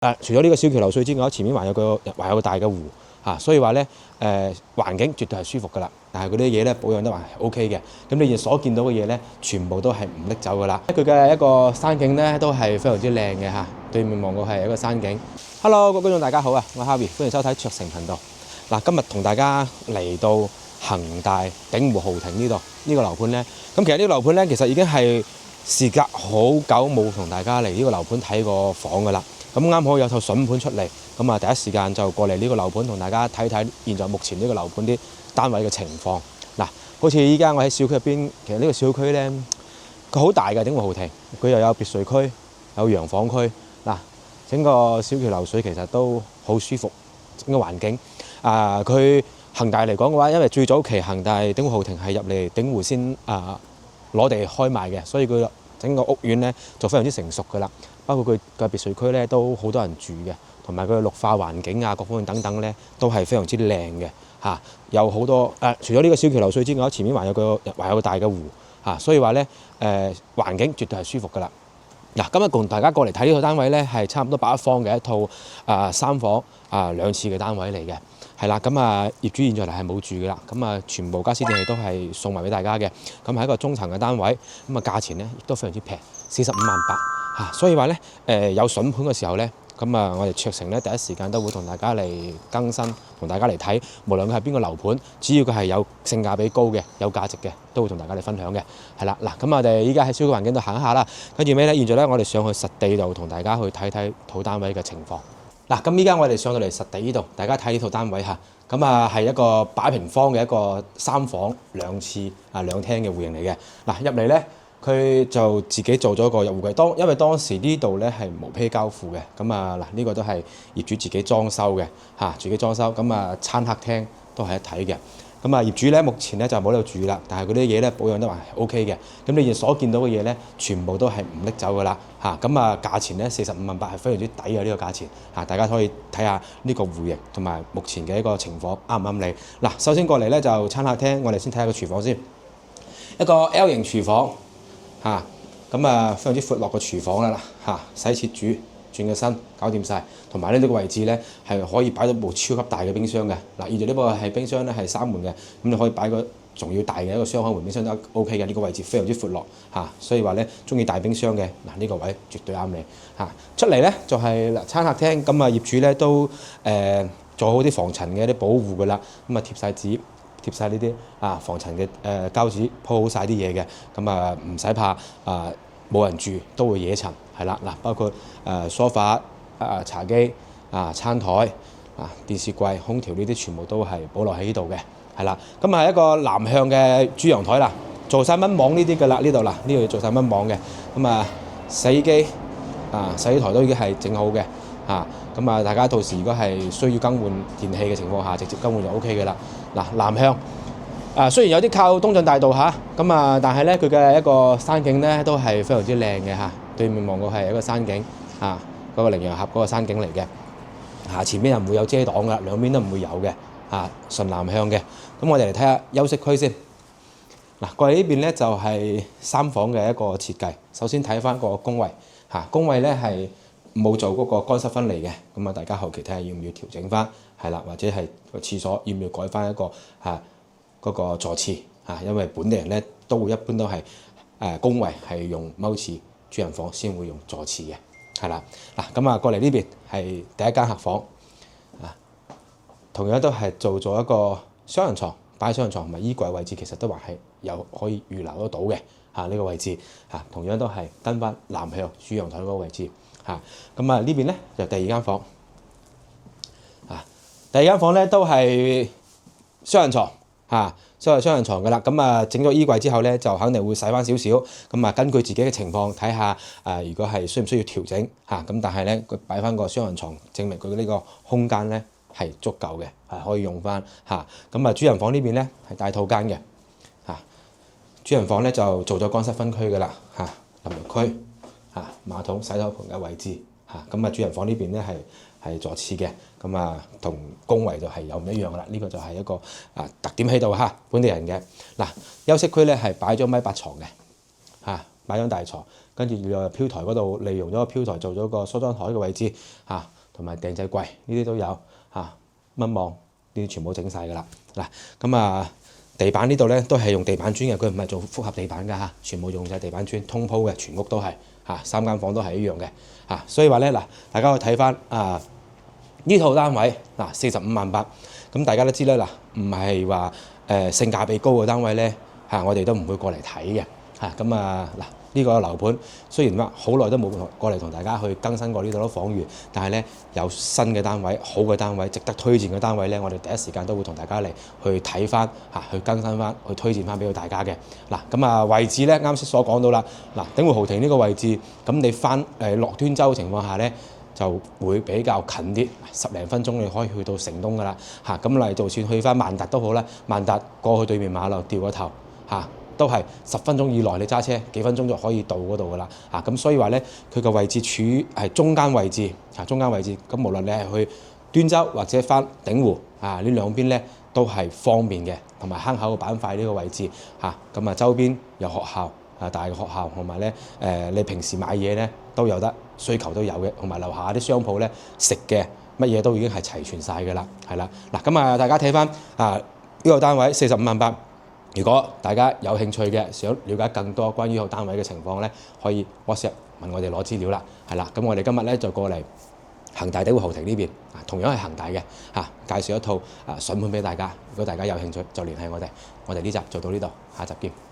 除咗呢個小橋流水之外，前面還有個大嘅湖所以話咧環境絕對係舒服噶啦。但係嗰啲嘢咧保養得還係 OK 嘅。咁你所見到嘅嘢咧，全部都係唔拎走噶啦。佢嘅一個山景咧都係非常之靚嘅對面望過係一個山景。Hello， 各位觀眾大家好啊，我係 Harvey， 歡迎收睇卓成頻道。今日同大家嚟到恒大鼎湖豪庭呢個樓盤咧，咁其實呢個樓盤咧其實已經係時隔好久冇同大家嚟呢個樓盤睇過房噶啦。咁啱好有套筍盤出嚟，咁第一時間就過嚟呢個樓盤同大家睇睇現在目前呢個樓盤啲單位嘅情況。好似依家我喺小區入邊，其實呢個小區咧，佢好大嘅鼎湖豪庭，佢又有別墅區，有洋房區。整個小橋流水其實都好舒服，整個環境。佢恒大嚟講嘅話，因為最早期恒大鼎湖豪庭係入嚟鼎湖先攞地開賣嘅，所以佢整個屋苑咧就非常之成熟噶啦。包括佢嘅別墅區咧都好多人住嘅，同埋佢嘅綠化環境各方面等等咧都係非常之靚嘅有好多除咗呢個小橋流水之外，前面還有個大嘅湖所以話咧環境絕對係舒服噶啦。今日同大家過嚟睇呢套單位咧，係差唔多8方嘅一套3房2廁嘅單位嚟嘅，係啦。業主現在係冇住嘅啦，全部家私電器都係送埋俾大家嘅。係一個中層嘅單位，價錢咧亦都非常之平，45.8萬所以話咧有筍盤嘅時候咧，我哋卓成咧第一時間都會同大家嚟更新，同大家嚟睇，無論佢係邊個樓盤，只要佢係有性價比高嘅、有價值嘅，都會同大家嚟分享嘅。係啦，咁我哋依家喺小區環境度行一下啦，跟住尾咧，現在咧我哋上去實地度同大家去睇睇套單位嘅情況。咁依家我哋上到嚟實地呢度，大家睇呢套單位係一個8平方嘅一個3房2廁2廳嘅戶型嚟嘅。入嚟咧，佢就自己做咗個入戶櫃，因為當時呢度咧係無坯交付嘅，呢個都係業主自己裝修嘅自己裝修。餐客廳都係一體嘅。業主咧目前咧就冇喺度住啦，但係嗰啲嘢咧保養得還係 OK 嘅。咁你所見到嘅嘢咧，全部都係唔拎走噶啦價錢咧45.8係非常之抵嘅呢個價錢大家可以睇下呢個戶型同埋目前嘅一個情況啱唔啱你。首先過嚟咧就餐客廳，我哋先睇下個廚房先。一個 L 型廚房非常之闊落個廚房啦洗切煮轉個身搞掂晒，同埋呢個位置咧係可以擺到部超級大嘅冰箱嘅。現在呢部係冰箱咧係3門嘅，咁你可以擺個仲要大嘅一個雙開門冰箱都 OK 嘅。呢個位置非常之闊落所以話咧中意大冰箱嘅呢個位絕對啱你出嚟咧就係餐客廳。業主咧都做好啲防塵嘅啲保護噶啦，貼晒紙，貼晒呢啲防塵嘅膠紙，鋪好晒啲嘢嘅，唔使怕冇人住都會惹塵。係啦包括梳化、茶几、餐台、電視櫃、空調呢啲全部都係保留喺呢度嘅。係啦，係一個南向嘅主陽台啦，做晒蚊網呢啲㗎啦，呢度做晒蚊網嘅。洗衣機洗衣台都已經係整好嘅大家到時如果係需要更換電器嘅情況下，直接更換就 OK 嘅啦。南向雖然有啲靠東進大道但係咧佢嘅一個山景咧都係非常之靚嘅對面望過係一個山景嗰個羚羊峽嗰個山景嚟嘅前面又唔會有遮擋噶，兩邊都唔會有嘅純南向嘅。我哋嚟睇下休息區先。過嚟呢邊咧就係3房嘅一個設計。首先睇翻個工位工位咧係冇做嗰個乾濕分離嘅，大家後期睇下要唔要調整翻係啦，或者係個廁所要唔要改翻一個嗰個座廁因為本地人咧都會一般都係工位係用踎廁，主人房先會用座廁嘅。係啦過嚟呢邊係第一間客房同樣都係做咗一個雙人床，擺雙人床同埋衣櫃位置其實都還係有可以預留得到嘅呢個位置同樣都係跟翻南向主陽台嗰個位置呢邊咧就第二間房第二間房咧都係雙人床雙人床㗎啦。整咗衣櫃之後咧就肯定會洗翻少少，根據自己嘅情況睇下如果係需唔需要調整但係咧佢擺翻個雙人床，證明佢呢個空間咧係足夠嘅，係可以用翻主人房呢邊咧係大套間嘅主人房咧就做咗乾濕分區㗎啦淋浴區馬桶洗手盆嘅位置主人房呢邊咧係座廁嘅，同工位就係有唔一樣㗎啦。呢個就係一個特點喺度本地人嘅。休息區咧係擺咗米八床嘅擺張大床，跟住又入飄台嗰度利用咗個飄台做咗個梳妝台嘅位置嚇，同埋訂製櫃呢啲都有嚇，蚊網呢啲全部整晒㗎啦。嗱咁啊，地板呢度咧都係用地板磚嘅，佢唔係做複合地板㗎嚇，全部用晒地板磚通鋪嘅，全屋都係嚇，3間房都係一樣嘅嚇，所以話咧嗱，大家可以睇翻呢套單位嗱45.8萬，咁大家都知啦嗱，唔係話性價比高嘅單位咧嚇，我哋都唔會過嚟睇嘅嚇，咁嗱。呢個樓盤雖然話好耐都冇過嚟同大家去更新過呢度啲房源，但係咧有新嘅單位、好嘅單位、值得推薦嘅單位咧，我哋第一時間都會同大家嚟去睇翻嚇，去更新翻、去推薦翻俾到大家嘅。嗱咁位置咧啱先所講到啦，嗱鼎湖豪庭呢個位置，咁你翻落端州嘅情況下咧，就會比較近啲，10零分鐘你可以去到城東噶啦嚇。咁嚟就算去翻萬達都好啦，萬達過去對面馬路掉個頭嚇。都係10分鐘以內，你揸車幾分鐘就可以到嗰度噶啦嚇，咁所以話咧，佢個位置處於係中間位置嚇，中間位置咁無論你係去端州或者翻鼎湖呢兩邊咧都係方便嘅，同埋坑口嘅板塊呢個位置嚇，咁周邊有學校大嘅學校，同埋咧你平時買嘢咧都有得需求都有嘅，同埋樓下啲商鋪咧食嘅乜嘢都已經係齊全晒嘅啦，係啦嗱，咁大家睇翻呢個單位45.8萬。如果大家有興趣嘅，想了解更多關於個單位嘅情況咧，可以 WhatsApp 問我哋攞資料啦，係啦。咁我哋今日咧就過嚟恒大鼎湖豪庭呢邊，同樣係恒大嘅介紹一套筍盤俾大家。如果大家有興趣，就聯繫我哋。我哋呢集做到呢度，下集見。